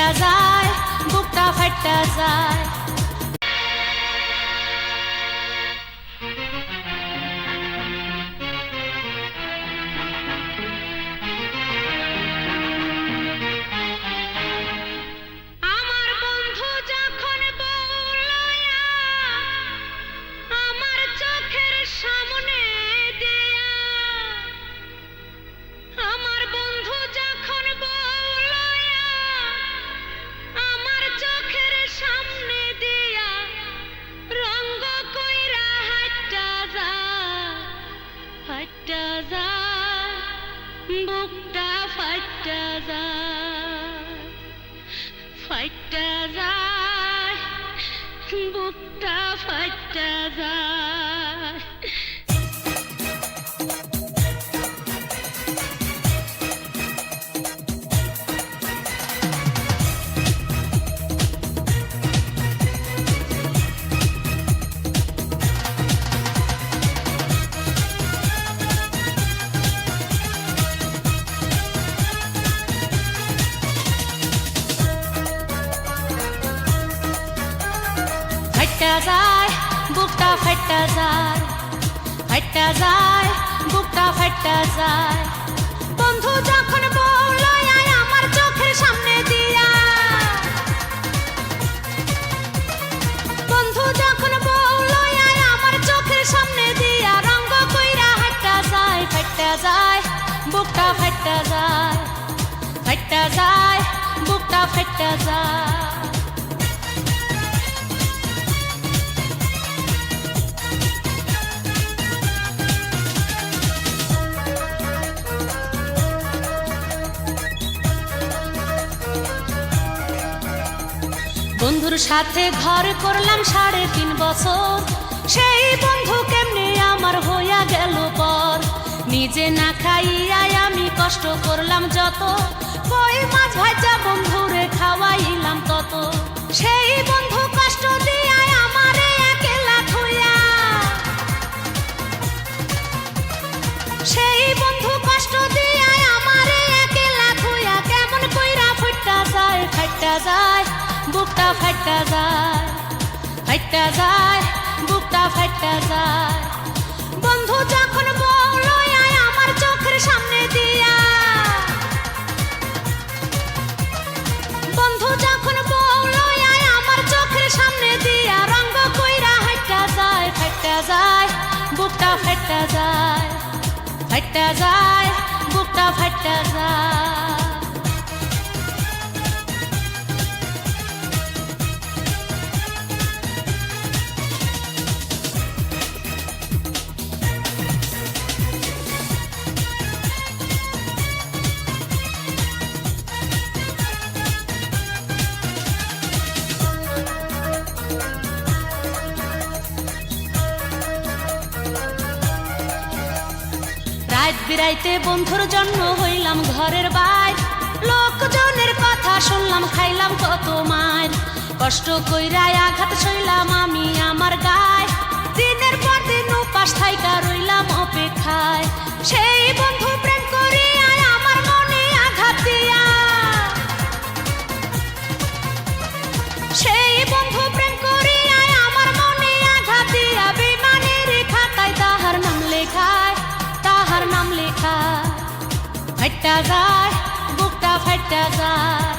ফাইটা যায়, বুকটা ফাইটা যায়। ফাইটা যায়, বুকটা ফাইটা যায়, ফাইটা যায়, বুকটা ফাইটা যায়। ফাইটা যায়, বুকটা ফাইটা যায়, ফাইটা যায়, বুকটা ফাইটা যায়। বন্ধু যখন বলল আয় আমার চোখের সামনে দিয়া, বন্ধু যখন বলল আয় আমার চোখের সামনে দিয়া, রঙ্গ কইরা হাইটা যায়, ফাইটা যায়, বুকটা ফাইটা যায়, ফাইটা যায়, বুকটা ফাইটা যায়। বন্ধুর সাথে ঘর করলাম 3.5 বছর, সেই বন্ধু কেমনে আমার হইয়া গেল পর। নিজে না খাইয়াই আমি কষ্ট করলাম যত, কই মাছ ভাজা বন্ধুরে খাওয়াইলাম তত। সেই বন্ধু কষ্ট দিয়াই আমারে একলা থইয়া, সেই বন্ধু কষ্ট দিয়াই আমারে একলা থইয়া, কেমন কইরা ফুটটা যায়, ফাইটা যায়, বুকটা ফাইটা যায়, ফাইটা যায়, বুকটা ফাইটা যায়। বন্ধু যখন বলল আয় আমার চোখের সামনে দিয়া, বন্ধু যখন বলল আয় আমার চোখের সামনে দিয়া, রঙ্গ কইরা হাইটা যায়, ফাইটা যায়, বুকটা ফাইটা যায়, ফাইটা যায়, বুকটা ফাইটা যায়। রাত বিরাইতে বন্ধুর জন্য হইলাম ঘরের বাইর, লোকজনের কথা শুনলাম খাইলাম কত মার। কষ্ট কইরা আঘাত সইলাম আমি আমার গায়, দিনের পর দিন উপাস থাইকা রইলাম অপেক্ষায়। সেই বন্ধু প্রেম করিয়া আমার মনে আঘাত দিয়া, সেই বন্ধু প্রেম করিয়া আমার মনে আঘাত দিয়া, বেইমানের খাতায় তাহার নাম লেখায়, তাহার নাম লেখা। ফাইটা যায়, বুকটা ফাইটা যায়।